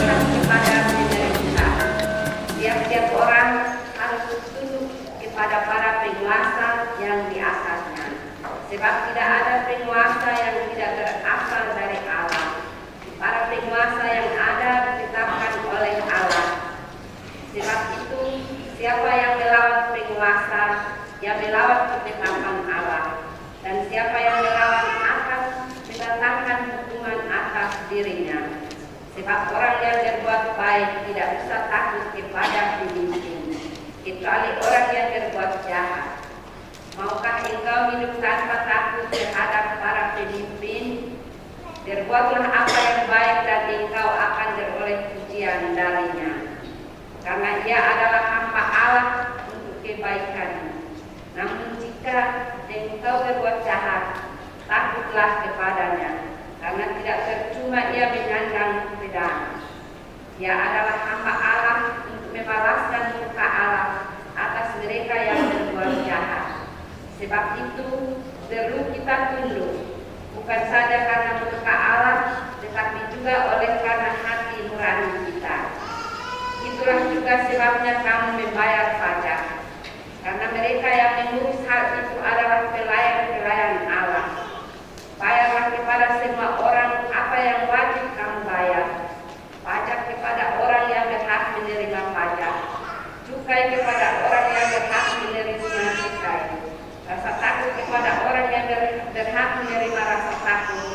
berpihak kepada pemerintah. Tiap-tiap orang harus tunduk kepada para penguasa yang di atasnya, sebab tidak ada penguasa yang tidak berasal dari Allah. Para penguasa yang ada ditetapkan oleh Allah. Sebab itu, siapa yang melawan penguasa, yang melawan ketetapan Allah. Dan siapa yang melawan akan mendatangkan hukuman atas dirinya. Sebab orang yang berbuat baik tidak usah takut kepada pemimpin, kecuali orang yang berbuat jahat. Maukah engkau hidup tanpa takut terhadap para pemimpin? Berbuatlah apa yang baik dan engkau akan beroleh pujian darinya. Karena ia adalah hamba Allah untuk kebaikan. Namun jika engkau berbuat jahat, takutlah kepadanya, karena tidak percuma ia menyandang pedang. Ia adalah hamba Allah untuk membalaskan murka Allah atas mereka yang berbuat jahat. Sebab itu perlu kita tunduk, bukan saja karena murka Allah, tetapi juga oleh karena hati nurani kita. Itulah juga sebabnya kamu membayar pajak, karena mereka yang mengurus hal itu adalah pelayan-pelayan Allah. Bayarlah kepada semua orang apa yang wajib kamu bayar. Pajak kepada orang yang berhak menerima pajak, cukai kepada orang yang berhak menerima cukai, rasa takut kepada orang yang berhak menerima rasa takut,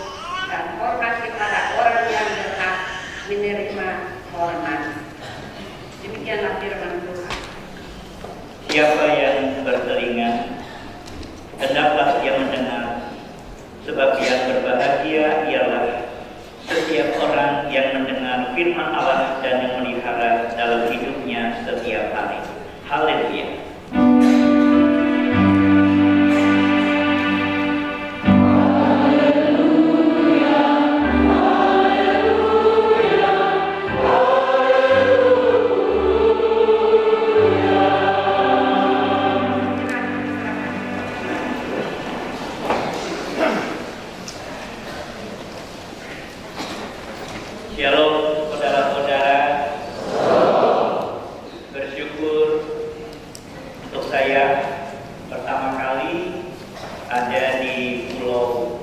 dan hormat kepada orang yang berhak menerima hormat. Demikianlah firman Tuhan. Siapa yang bertelinga, hendaklah dia mendengar, sebab yang berbahagia ialah setiap orang yang mendengar firman Allah dan yang melihara dalam hidupnya setiap hari. Haleluya. Shalom saudara-saudara. Bersyukur untuk saya pertama kali ada di Pulau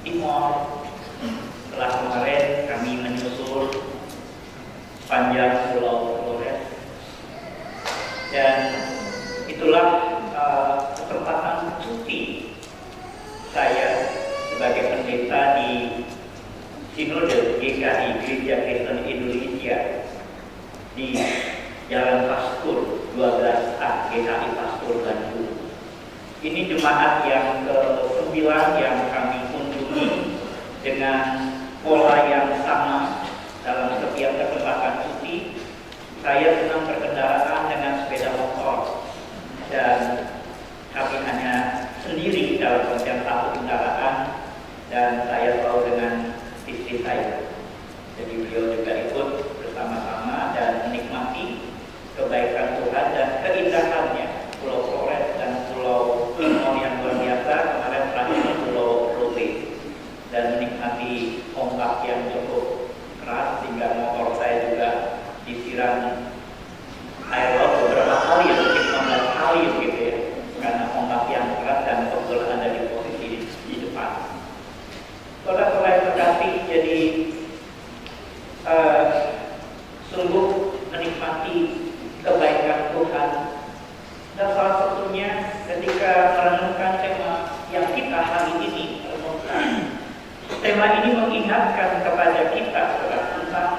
Timor. Setelah kemarin kami menyusul panjang Pulau Flores, dan itulah kesempatan cuti saya sebagai pendeta di Sinode GKI Gereja Kristen Indonesia di Jalan Pastur 12A GKI Pastur Bandung. Ini jemaat yang ke-9 yang kami kunjungi dengan pola yang sama dalam setiap kesempatan cuti. Saya senang berkendaraan dengan sepeda motor, dan kami hanya sendiri dalam satu kendaraan, dan saya tahu dengan istri saya. Jadi beliau juga ikut bersama-sama dan menikmati kebaikan Tuhan dan keindahannya Pulau Flores dan Pulau Timor yang luar biasa. Kemarin terakhir Pulau Rote, dan menikmati ombak yang cukup keras sehingga motor saya juga disiram air laut beberapa kali, mungkin 16 kali gitu ya, karena ombak yang keras dan kebetulan ada di posisi di depan. Saudara-saudara yang terkasih, jadi sungguh menikmati kebaikan Tuhan, dan salah satunya ketika merenungkan tema yang kita hari ini renungkan. Tema ini mengingatkan kepada kita tentang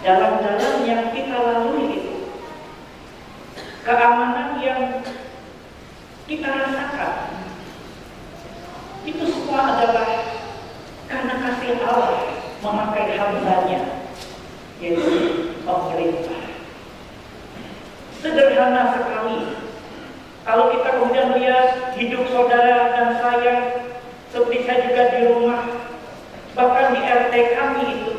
jalan-jalan yang kita lalui itu, keamanan yang kita rasakan, itu semua adalah karena kasih Allah memakai hamba-Nya, yaitu pemerintah. Sederhana sekali. Kalau kita kemudian lihat hidup saudara dan saya, seperti saya juga di rumah, bahkan di RT kami itu,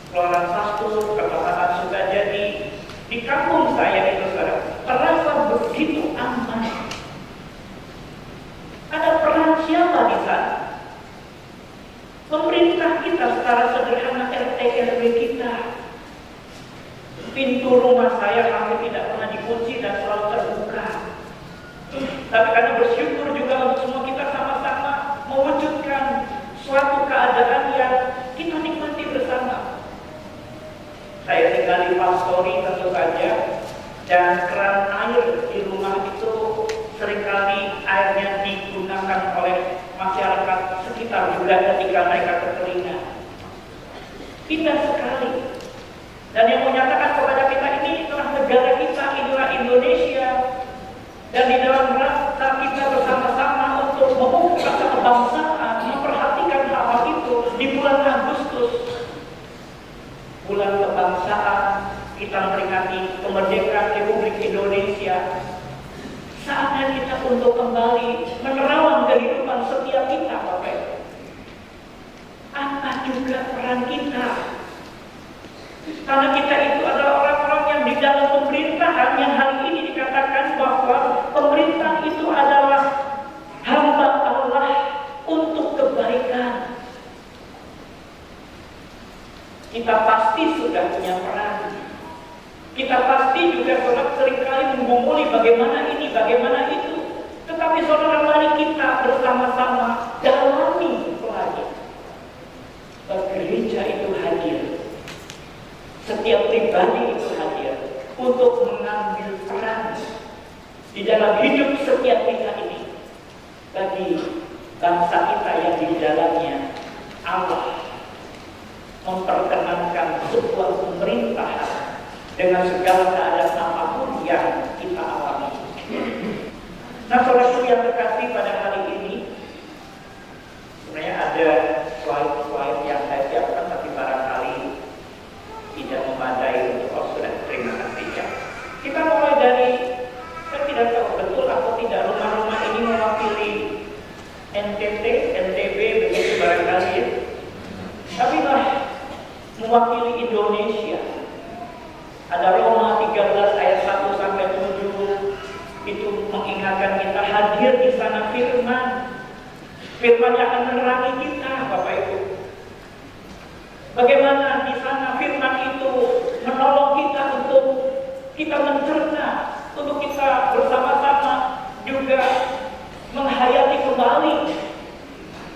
Keluaran Pastur, Kecamatan Sukajadi, di kampung saya itu, saudara, terasa begitu aman. Ada peran siapa di sana? Pemerintah kita secara sederhana RT RT RW kita. Pintu rumah saya hampir tidak pernah dikunci dan selalu terbuka. Tapi karena bersyukur juga untuk semua kita sama-sama mewujudkan suatu keadaan yang kita nikmati bersama. Saya tinggal di pastori tentu saja, dan keran air di rumah itu seringkali airnya digunakan oleh masyarakat sekitar juga ketika mereka kekeringan. Indah sekali. Dan yang menyatakan kepada kita ini adalah negara kita, inilah Indonesia. Dan di dalam rangka kita bersama-sama untuk memupuk rasa kebangsaan, memperhatikan hal itu di bulan Agustus, bulan kebangsaan, kita memperingati kemerdekaan Republik Indonesia. Saatnya kita untuk kembali menerawang kehidupan setiap kita, Bapak Ibu. Apa juga peran kita? Karena kita itu adalah orang-orang yang di dalam pemerintahan, yang hari ini dikatakan bahwa pemerintah itu adalah hamba Allah untuk kebaikan. Kita pasti sudah punya peran. Kita pasti juga seringkali menggumuli bagaimana ini, bagaimana itu. Tetapi saudara, mari kita bersama-sama dalami lagi. Gereja itu hadir. Setiap pribadi itu hadir untuk mengambil peran di dalam hidup setiap kita ini bagi bangsa kita yang di dalamnya Allah memperkenankan sebuah pemerintahan dengan segala keadaan apapun yang kita alami. Nah, saudara yang terkasih, pada hari ini sebenarnya ada slide-slide yang saya siapkan, tapi barangkali tidak memadai untuk sudah. Terima kasih ya. Kita mulai dari, saya tidak tahu betul atau tidak rumah-rumah ini mewakili NTT, NTB, begitu barangkali ya. Tapi lah mewakili Indonesia. Ada Roma 13 ayat 1 sampai 7 itu mengingatkan kita hadir di sana firman. Firman yang akan menerangi kita, Bapak Ibu. Bagaimana di sana firman itu menolong kita untuk kita mencerna, untuk kita bersama-sama juga menghayati kembali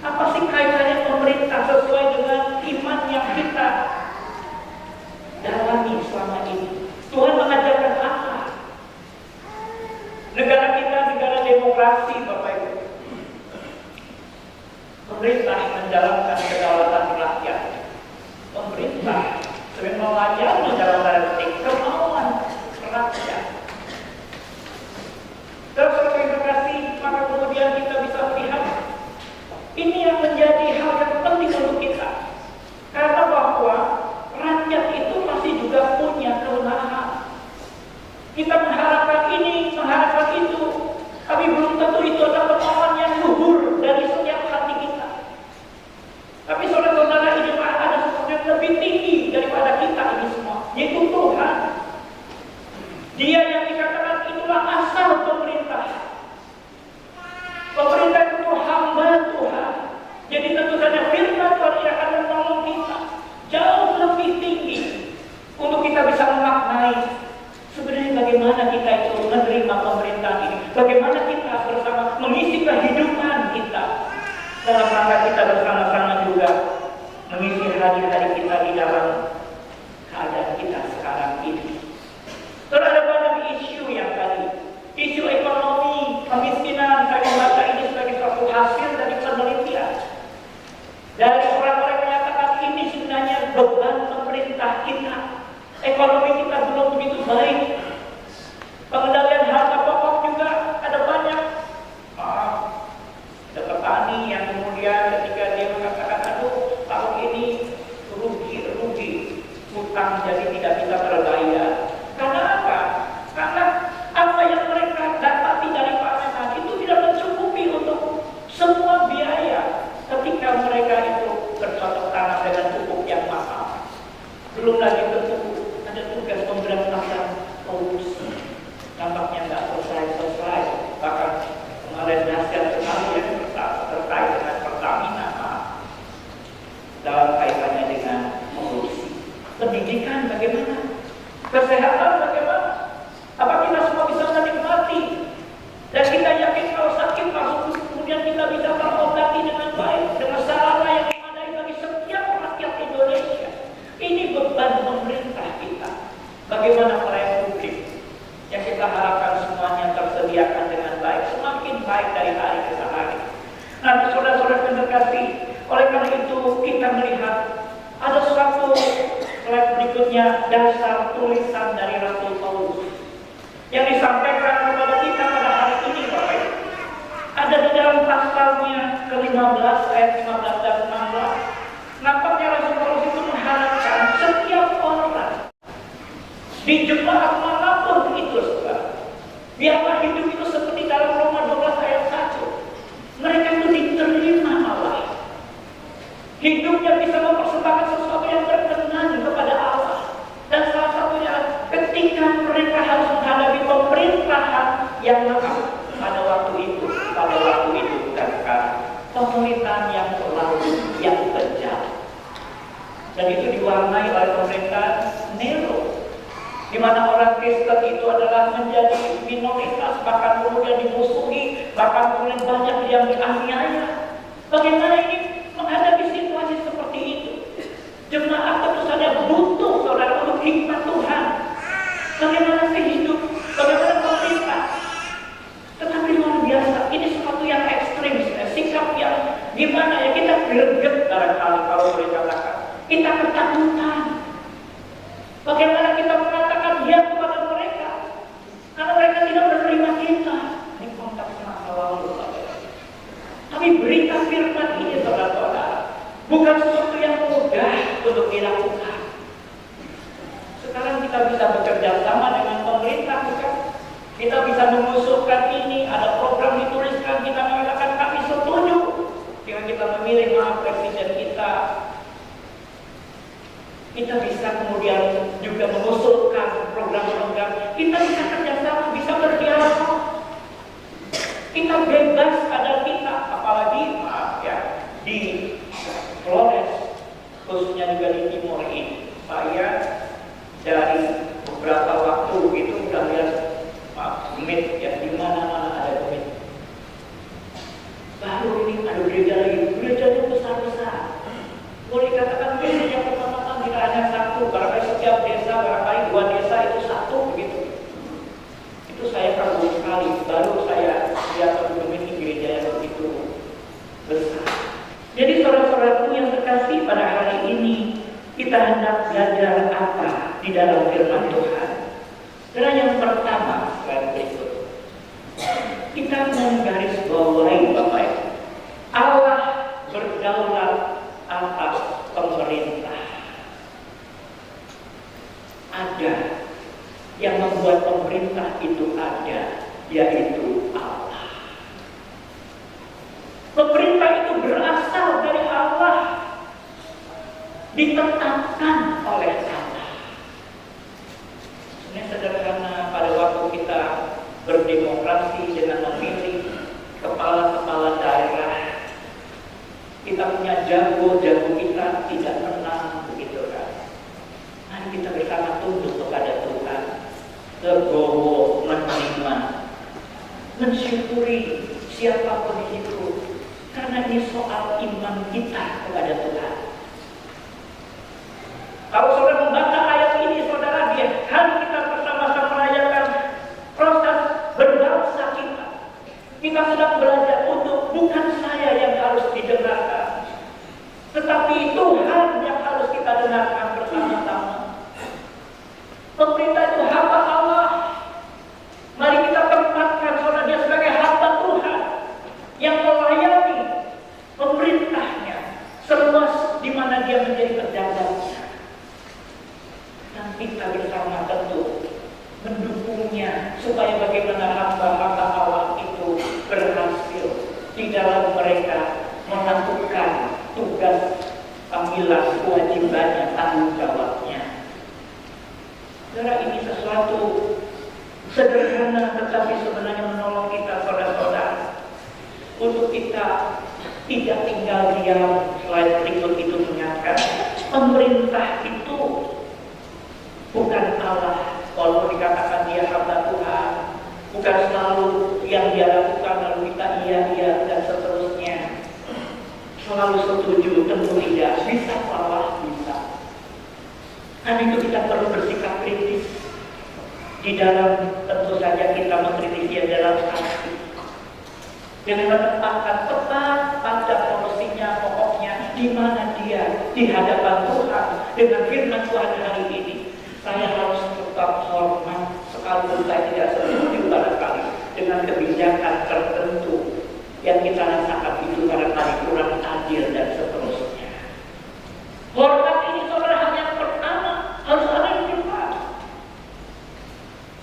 apa sih kaitannya pemerintah sesuai dengan iman yang kita dalami selama ini. Tuhan mengajarkan apa? Negara kita negara demokrasi, Bapak Ibu. Pemerintah menjalankan kedaulatan rakyat. Pemerintah sebenarnya melayani dalam tanda petik kemauan rakyat. Terus terima kasih, maka kemudian kita bisa melihat ini yang menjadi hal yang penting untuk kita. Karena bahwa rakyat itu masih juga punya kelemahan. Kita mengharapkan ini, mengharapkan itu, tapi belum tentu itu adalah kemauan yang luhur dari setiap hati kita. Tapi saudara-saudara, ini ada sesuatu yang lebih tinggi daripada kita ini semua, yaitu Tuhan. Dia yang dikatakan itulah asal pemerintah. Pemerintah itu hamba Tuhan. Jadi tentu saja firman Tuhan yang akan menolong kita jauh lebih tinggi untuk kita bisa memaknai sebenarnya bagaimana kita itu menerima pemerintahan ini, bagaimana kita bersama mengisi kehidupan kita dalam rangka kita bersama-sama juga mengisi hari-hari kita di dalam keadaan kita sekarang ini. Terus ada banyak isu yang tadi, isu ekonomi, kemiskinan. Saya membaca ini sebagai suatu hasil dari penelitian dari orang-orang yang menyatakan ini sebenarnya beban pemerintah kita. Ekonomi kita belum begitu baik. Pengendalian harga pokok juga ada banyak. Ada petani yang kemudian ketika dia mengatakan, aduh tahun ini rugi, hutang jadi tidak bisa terbayar. Karena apa? Karena apa yang mereka dapati dari panenan itu tidak mencukupi untuk semua biaya ketika mereka itu bercocok tanam dengan pupuk yang mahal. Belum lagi tentu ada tugas pemberantasan korupsi. Nampaknya nggak selesai. Bahkan kemarin dahsyat sekali yang terkait dengan Pertamina dalam kaitannya dengan korupsi. Pendidikan bagaimana? Kesehatan bagaimana? Apa kita semua bisa menikmati? Dan kita yakin kalau sakit langsung kemudian kita bisa terobati dengan baik, dengan sarana yang memadai bagi setiap rakyat Indonesia. Ini beban pemerintah kita. Bagaimana pelayanan publik yang kita harapkan semuanya tersediakan dengan baik, semakin baik dari hari ke hari. Nah, saudara-saudara yang terkasih, oleh karena itu kita melihat ada suatu slide berikutnya, dasar tulisan dari Rasul Paulus yang disampaikan kepada kita pada hari ini, Bapak Ibu. Ada di dalam pasalnya ke-15 ayat 15 dan 16. Nampaknya Rasul Paulus itu mengharapkan setiap orang di jemaat manapun itu, saudara, biarlah hidup itu seperti dalam Roma 12 ayat 1. Mereka itu diterima Allah. Hidupnya bisa mempersembahkan sesuatu yang berkenan kepada Allah. Dan salah satunya ketika mereka harus menghadapi pemerintahan yang lemah pada waktu itu bukan sekarang. Pemerintahan yang terlalu yang kejam. Dan itu diwarnai oleh pemerintahan Nero, di mana orang Kristen itu adalah menjadi minoritas, bahkan kemudian dimusuhi, bahkan kemudian banyak yang dianiaya. Bagaimana ini menghadapi situasi seperti itu? Jemaat tentu saja butuh, saudara, untuk hikmat Tuhan. Bagaimana hidup, bagaimana pemerintah. Tetapi luar biasa, ini sesuatu yang ekstrim, sikap yang gimana ya, kita greget barangkali kalau boleh katakan. Kita ketakutan. Bagaimana kita mengatakan ya kepada mereka, karena mereka tidak menerima kita. Ini konteks masa lalu. Tapi berita firman ini, saudara-saudara, bukan sesuatu yang mudah untuk dilakukan. Sekarang kita bisa bekerja sama dengan pemerintah, bukan? Kita bisa mengusulkan ini, ada program dituliskan, kita mengatakan kami setuju. Jika kita memilih nama presiden kita, kita bisa kemudian juga mengusulkan program-program. Kita bisa kerjasama, bisa berdialog. Kita bebas pada kita, apalagi maaf ya, di Flores, khususnya juga di timur ini. Saya dari beberapa waktu itu udah lihat gemit ya, di mana-mana ada gemit. Baru ini ada gereja lagi, gerejanya besar-besar. Boleh dikatakan gereja yang pertama tidak hanya satu, barangkali setiap desa, barangkali 2 desa itu satu begitu. Itu saya kagum sekali. Baru saya lihat ini gereja yang begitu besar. Jadi saudara-saudaraku yang terkasih, pada hari ini kita hendak belajar apa di dalam firman Tuhan. Dan yang pertama, slide berikut, kita menggarisbawahi Bapak Ibu, Allah berdaulat atas pemerintah. Ada yang membuat pemerintah itu ada, yaitu Allah. Pemerintah itu berasal dari Allah, ditetapkan oleh Allah. Ini sederhana, pada waktu kita berdemokrasi dengan memilih kepala-kepala daerah, kita punya jago-jago kita tidak menang, begitu kan? Mari kita bersama tunduk kepada Tuhan, legowo menerima, mensyukuri siapapun itu, karena ini soal iman kita kepada Tuhan. Kalau saudara membaca ayat ini, saudara, dia hari kita bersama-sama merayakan proses berbangsa kita. Kita sedang belajar untuk bukan saya yang harus didengarkan, tetapi Tuhan yang harus kita dengarkan bersama-sama. Pemerintah itu hamba Allah. Mari kita tempatkan saudara dia sebagai hamba Tuhan yang melayani pemerintahnya seluas di mana dia menjadi pejabatnya. Dan kita bersama tentu mendukungnya supaya bagaimana hamba-hamba Allah itu berhasil di dalam mereka melakukan tugas panggilan, kewajibannya, tanggung jawabnya. Saudara, ini sesuatu sederhana tetapi sebenarnya menolong kita, saudara-saudara, untuk kita tidak tinggal diam. Slide berikut itu menyatakan pemerintah itu bukan selalu yang dia lakukan lalu kita iya dan seterusnya. Selalu setuju, tentu tidak. Bisa salah, bisa. Karena itu kita perlu bersikap kritis. Di dalam, tentu saja kita mengkritis dia dalam hati. Dengan menempatkan tepat pada porsinya, pokoknya di mana dia di hadapan Tuhan dengan firman Tuhan hari ini. Saya harus tetap hormat sekalipun saya tidak setuju barangkali dengan kebijakan tertentu yang kita rasakan itu barangkali kurang adil dan seterusnya. Hormat ini saudara hal yang pertama harus ada di depan.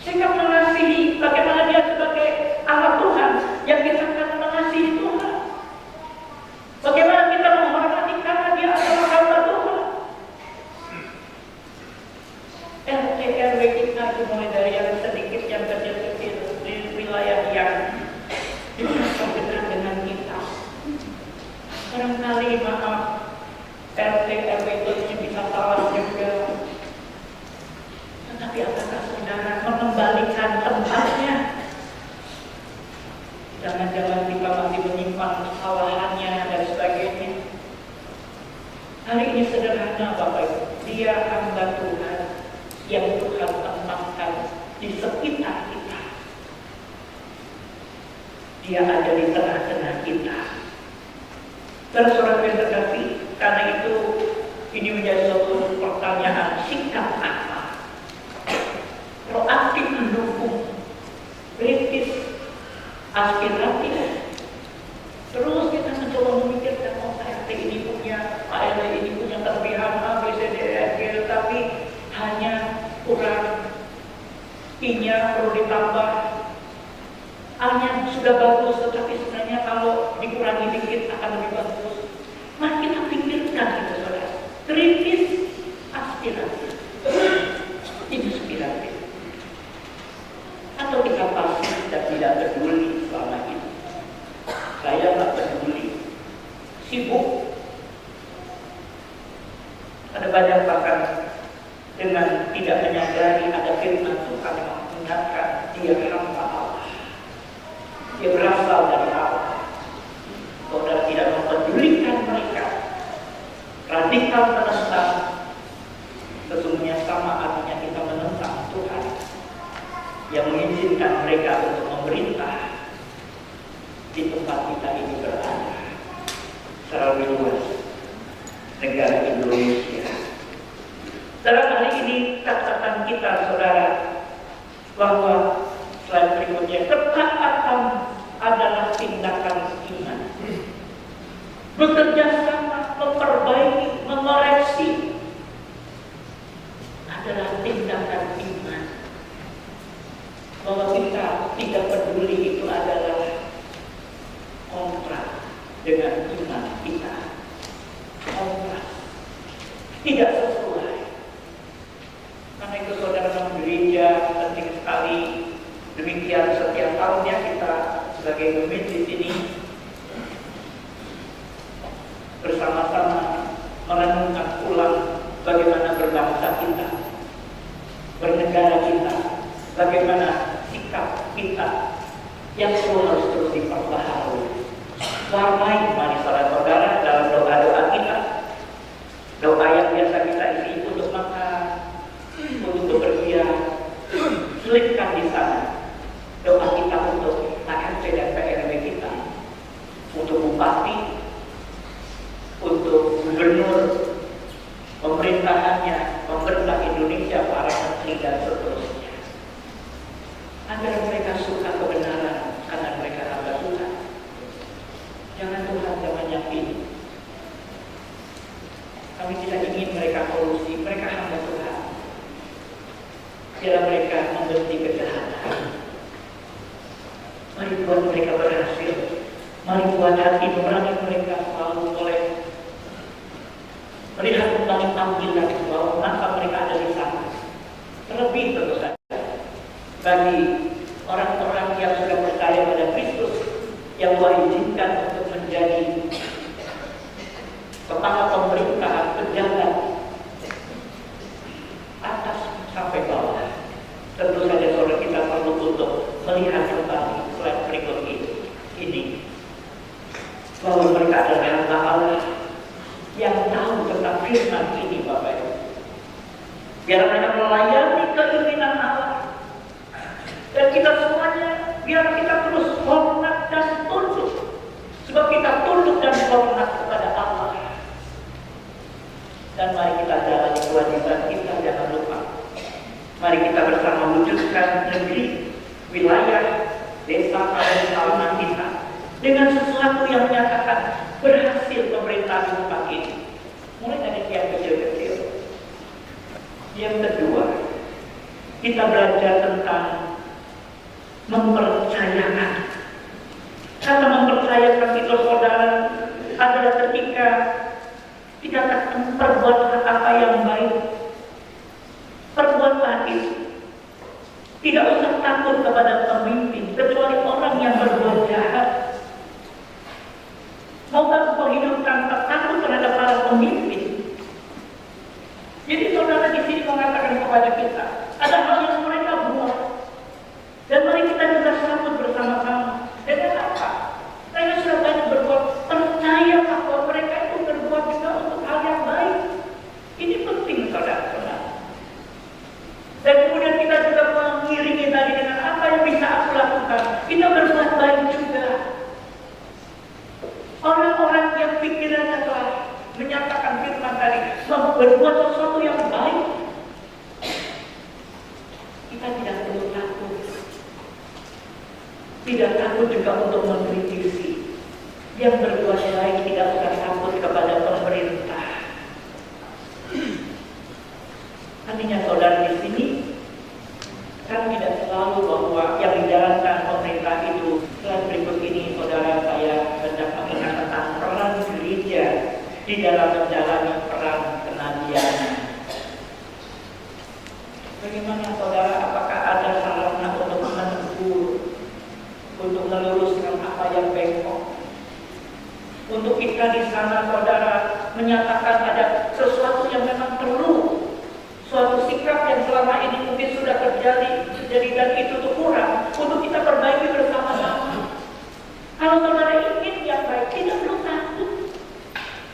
Sikap mengasihi, bagaimana dia sebagai anak Tuhan yang kita akan mengasihi Tuhan. Bagaimana kita menghormati karena dia adalah hamba Tuhan. RT RW kita itu mulai dari yang sedikit yang kecil-kecil di wilayah yang dekat dengan kita. Barangkali maaf RT RW itu bisa salah juga. Tetapi apakah saudara mengembalikan tempatnya? Jangan-jangan kita masih menyimpan kesalahannya dan sebagainya. Hari ini sederhana Bapak Ibu. Dia hamba Tuhan yang Tuhan tempatkan di sekitar kita. Dia ada di tengah-tengah kita. Saudara-saudara yang terkasih, karena itu ini menjadi suatu pertanyaan, sikap apa? Proaktif mendukung, kritis, aspiratif. Terus kita mencoba memikirkan, oh RT ini punya, RT ini punya kelebihan A, B, C, D, E, F, G, tapi hanya kurang, I-nya perlu ditambah. A-nya sudah bagus, tetapi sebenarnya kalau dikurangi dikit akan lebih bagus. Mari kita pikirkan itu saudara. Kritis, aspiratif, inspiratif. Atau kita pasif dan tidak peduli selama ini. Saya tak peduli, sibuk. Ada banyak bahkan dengan tidak menyadari ada firman Tuhan yang mengingatkan dia hamba Allah. Dia berasal dari Allah. Saudara tidak mempedulikan mereka. Radikal menentang. Sesungguhnya sama artinya kita menentang Tuhan yang mengizinkan mereka untuk memerintah di tempat kita ini berada. Secara luas negara Indonesia. Dalam hari ini catatan kita saudara bahwa slide berikutnya, ketaatan adalah tindakan iman. Bekerja sama, memperbaiki, mengoreksi adalah tindakan iman. Bahwa kita tidak peduli itu adalah kontrak dengan iman kita. Kontrak tidak sesuai. Karena itu saudara gereja penting sekali. Demikian setiap tahunnya kita sebagai pemimpin di sini bersama-sama merenungkan ulang bagaimana berbangsa kita, bernegara kita, bagaimana sikap kita yang harus terus diperbaharui. Warnai mari saudara-saudara dalam doa-doa kita. Doa yang biasa kita isi untuk makan, untuk bepergian, selipkan di sana. Doa kita untuk ART dan PRW kita, untuk bupati, untuk gubernur, pemerintahannya, pemerintah Indonesia, para menteri dan seterusnya. Agar mereka suka kebenaran karena mereka hamba Tuhan. Jangan Tuhan jangan yakin. Kami tidak ingin mereka korupsi, mereka hamba Tuhan. Biar mereka membenci kejahatan. Mari buat mereka berhasil. Mari buat hati nurani mereka selalu boleh melihat kembali tampilan bahwa mengapa mereka ada di sana. Terlebih tentu saja bagi orang-orang yang sudah percaya pada Kristus yang Tuhan izinkan untuk menjadi kepala pemerintahan, pejabat atas sampai bawah. Tentu saja saudara kita perlu untuk melihat Biar mereka melayani keinginan Allah. Dan kita semuanya, biar kita terus hormat dan tunduk. Sebab kita tunduk dan hormat kepada Allah. Dan mari kita jalani kewajiban kita, jangan lupa. Mari kita bersama wujudkan negeri, wilayah, desa, kawasan kita dengan sesuatu yang menyatakan berhasil pemerintahan tempat ini. Mulai dari yang kecil-kecil. Yang kedua, kita belajar tentang mempercayakan. Kata mempercayakan itu, saudara, adalah ketika dikatakan perbuatlah apa yang baik. Perbuatlah itu. Tidak usah takut kepada pemimpin, kecuali orang yang berbuat jahat. Maukah engkau hidup tanpa takut terhadap para pemimpin? Jadi saudara di sini mengatakan kepada kita, ada hal yang mereka buat, dan mari kita juga sambut bersama-sama. Dengan apa? Mereka sudah banyak berbuat. Percaya bahwa mereka itu berbuat juga untuk hal yang baik. Ini penting, saudara-saudara. Dan kemudian kita juga mengiringi tadi dengan apa yang bisa aku lakukan. Kita berbuat baik juga. Orang-orang yang pikirannya telah menyatakan firman tadi, berbuat sesuatu yang baik, kita tidak perlu takut. Tidak takut juga untuk mengkritisi. Yang berbuat baik tidak usah takut kepada pemerintah. Artinya saudara di sini kan tidak selalu bahwa yang dijalankan pemerintah itu. Selain berikut ini, saudara, saya hendak mengingat tentang peran gereja di dalam menjalani peran kenabian. Bagaimana saudara? Apakah ada sarana untuk menegur, untuk meluruskan apa yang bengkok? Untuk kita di sana, saudara, menyatakan ada sesuatu yang memang perlu. Suatu sikap yang selama ini mungkin sudah terjadi dan itu tuh kurang, untuk kita perbaiki bersama-sama. Kalau saudara ingin yang baik, tidak perlu takut.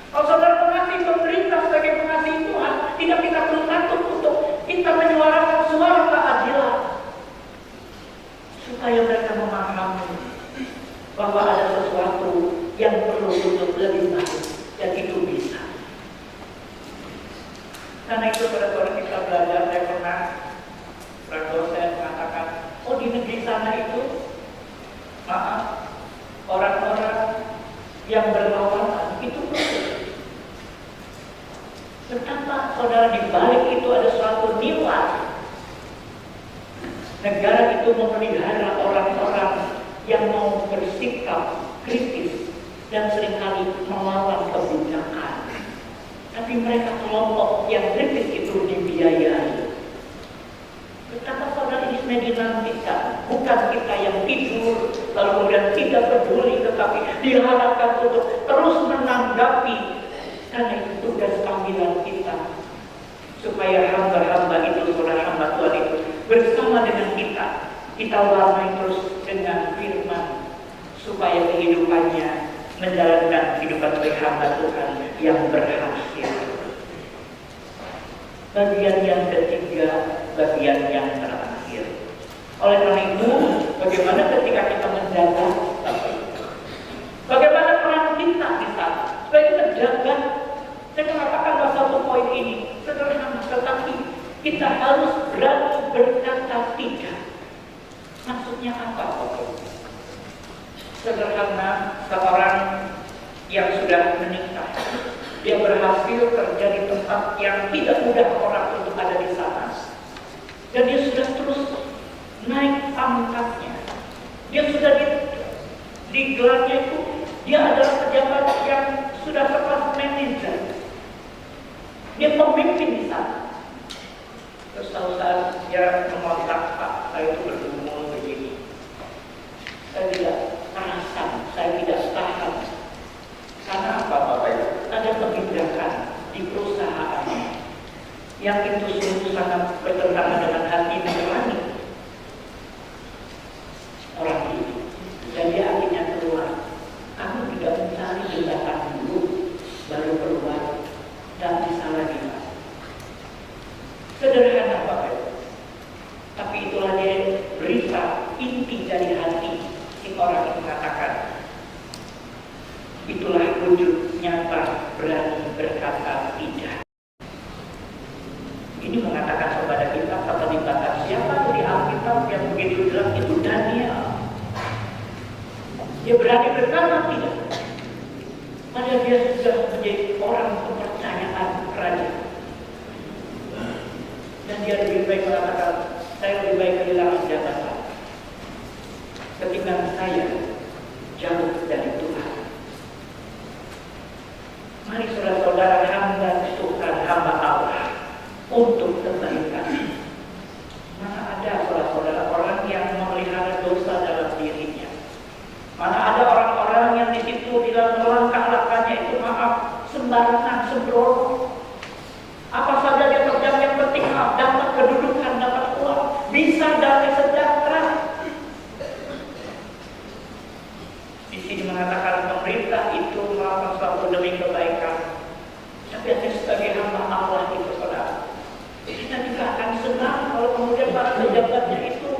Kalau saudara mengasihi pemerintah sebagai pengasihi Tuhan, tidak kita perlu takut untuk kita menyuarakan suara keadilan, supaya mereka memahami bahwa ada sesuatu yang perlu untuk lebih baik, dan itu bisa. Karena itu saudara-saudara, kita belajar. Saya pernah dosen mengatakan, oh di negeri sana itu, maaf, orang-orang yang berlawanan itu betul. Betapa saudara di balik itu ada suatu nilai. Negara itu memelihara orang-orang yang mau bersikap kritis dan seringkali melawan kebijakan. Tapi mereka kelompok yang kritis itu dibiayai. Betapa saudara ini sebenarnya dinantikan. Bukan kita yang tidur lalu kemudian tidak peduli, tetapi diharapkan untuk terus menanggapi. Karena itu tugas panggilan kita, supaya hamba-hamba itu, saudara hamba Tuhan itu bersama dengan kita warnai terus dengan firman, supaya kehidupannya menjalankan kehidupan sebagai hamba Tuhan yang berhasil. Bagian yang ketiga, bagian yang terakhir. Oleh karena itu, bagaimana ketika kita menjaga? Bagaimana peran kita di sana? Supaya kita jaga. Saya mengatakan bahwa satu poin ini sederhana, tetapi kita harus berani berkata tidak. Maksudnya apa? Sederhana, seorang yang sudah menikah, dia berhasil kerja di tempat yang tidak mudah orang untuk ada di sana, dan dia sudah terus naik pangkatnya. Dia sudah di gelarnya itu, dia adalah pejabat yang sudah sekelas manajer. Dia pemimpin di sana. Terus tahu saat dia mengontak, Pak, saya itu bergumul begini. Saya tidak perasan, saya tidak tahan. Karena apa, Bapak Ibu? Ada kebijakan di perusahaan yang itu sungguh sangat bertentangan dengan hati nurani orang itu. Dan dia akhirnya keluar. Kamu tidak mencari jembatan dulu, baru keluar, dan bisa lagi, Pak. Sederhana Bapak Ibu. Tapi itulah dia berita inti dari hati si orang yang mengatakan. Itulah wujud nyata berani berkata tidak. Ini mengatakan kepada kita kata dikatakan siapa di Alkitab yang begitu jelas itu Daniel. Dia berani berkata tidak. Padahal dia sudah menjadi orang kepercayaan raja. Dan dia lebih baik mengatakan saya lebih baik kehilangan jabatan ketimbang saya jauh dari Tuhan. Mari saudara-saudara hamba Tuhan, hamba Allah untuk kebaikan. Mana ada saudara-saudara orang yang memelihara dosa dalam dirinya. Mana ada orang-orang yang di situ dalam langkah-langkahnya itu maaf sembarangan, sembrono. Apa saja dia kerjakan yang penting dapat kedudukan, dapat uang, bisa damai sejahtera. Di sini mengatakan pemerintah itu melakukan suatu demi kebaikan. Tapi hanya sebagai hamba Allah itu saudara, kita juga akan senang kalau kemudian para pejabatnya itu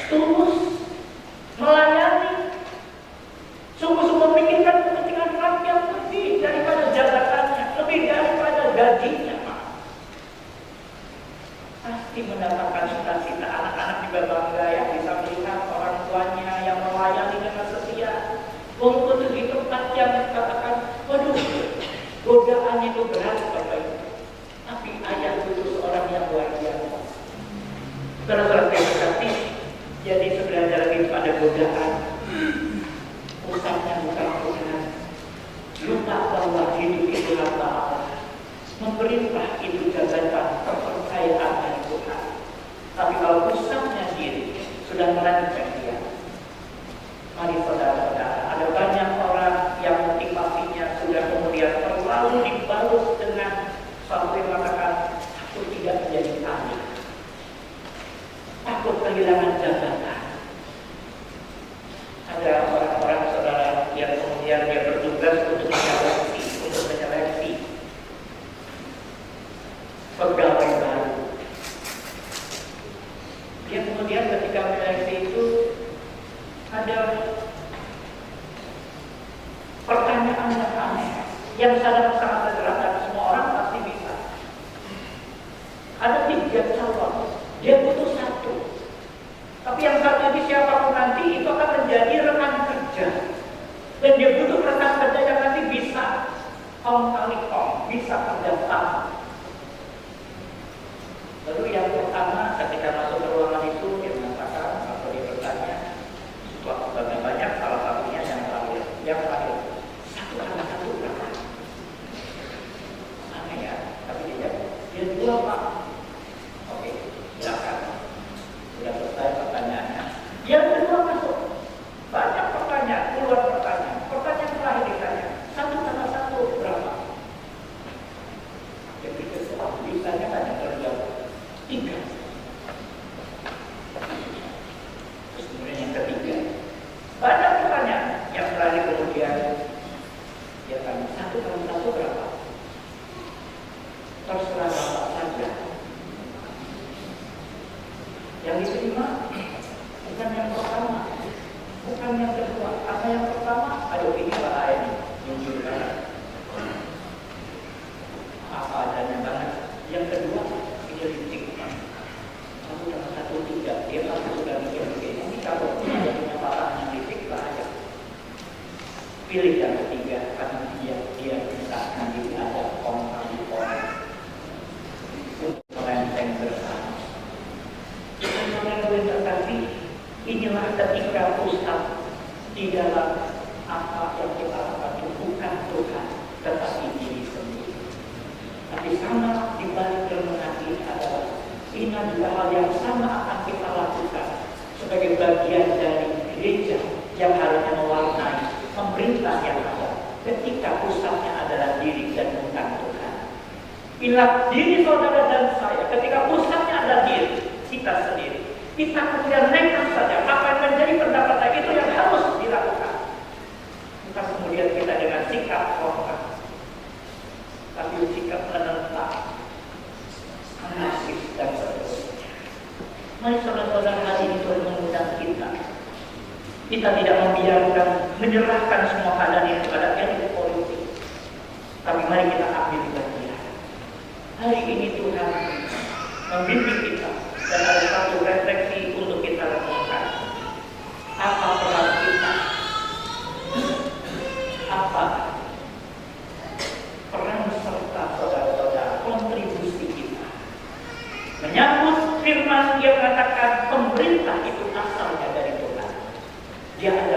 tulus melayani, sungguh-sungguh memikirkan kepentingan rakyat lebih daripada jabatannya, lebih daripada gajinya. Pasti mendatangkan cita-cita anak-anak juga bangga ya bisa melihat orang tuanya yang melayani dengan setia. Walaupun di tempat yang dikatakan, waduh, godaan itu berat Bapak Ibu. Tapi ayah itu seorang yang luar biasa. Saudara-saudara terkasih, jadi sebenarnya lagi pada godaan. Pusatnya bukan Tuhan. Lupa bahwa hidup itu hamba Allah. Memerintah itu jabatan kepercayaan dari Tuhan. Tapi kalau pusatnya diri sudah melanjutkan dia. Mari saudara-saudara, ada banyak orang yang motivasinya sudah kemudian terlalu dibalut dengan suatu yang mengatakan aku tidak menjadi kaya, takut kehilangan jabatan. Ada orang-orang saudara yang kemudian dia bertugas untuk menyeleksi pegawai baru. Dia kemudian ketika menyeleksi itu ada pertanyaan yang aneh yang sangat sederhana, semua orang pasti bisa. Ada 3 calon, dia butuh 1. Tapi yang satu ini siapapun nanti itu akan menjadi rekan kerja. Dan dia butuh rekan kerja yang nanti bisa kong kali kong, bisa kerja sama. Lalu yang pertama ketika masuk ke ruangan itu dia mengatakan atau dia bertanya sesuatu banyak, salah satunya yang terakhir 1 tambah 1 berapa? Aneh ya, tapi dia 2 Pak. Oke, silakan. Sudah selesai pertanyaannya. Yang kedua masuk. Banyak pertanyaan, puluhan pertanyaan. Pertanyaan terakhir ditanya 1 tambah 1 berapa? Jadi sesuatu bisanya banyak terjawab 3. Terus kemudian yang ketiga banyak pertanyaan. Yang terakhir kemudian dia tanya 1 tambah 1 berapa? Terserah Bapak saja. Yang diterima bukan yang pertama, bukan yang kedua. Apa yang pertama? Aduh ini Pak ini jujur banget, apa adanya banget. Yang kedua ini rintik. 1 tambah 1 3. Dia pasti sudah mikir begini. Ini kalau punya patahan yang rintik bahaya. Pilih yang ketiga karena dia bisa nanti ada kong kali kong untuk melenceng bersama. Saudara-saudara terkasih, inilah ketika pusat di dalam apa yang kita lakukan itu bukan Tuhan, tetapi diri sendiri. Tapi sama di balik renungan ini adalah ini adalah hal yang sama akan kita lakukan sebagai bagian dari gereja yang harusnya mewarnai pemerintah yang ada. Ketika pusatnya adalah diri dan bukan Tuhan. Bila diri saudara dan saya, ketika pusatnya adalah diri kita sendiri, kita kemudian nekat saja apa yang menjadi pendapat saya itu yang harus dilakukan. Bukan kemudian kita dengan sikap hormat, tapi sikap menentang, anarkis, Mari saudara-saudara, hari ini Tuhan mengundang kita. Kita tidak membiarkan, menyerahkan semua keadaan ini kepada elit politik. Tapi mari kita ambil bagian. Hari ini Tuhan membimbing kita dan ada satu refleksi untuk kita lakukan. Apa peran kita? Apa peran serta saudara-saudara, kontribusi kita? Menyambut firman yang mengatakan pemerintah itu asalnya dari Tuhan. Dia ada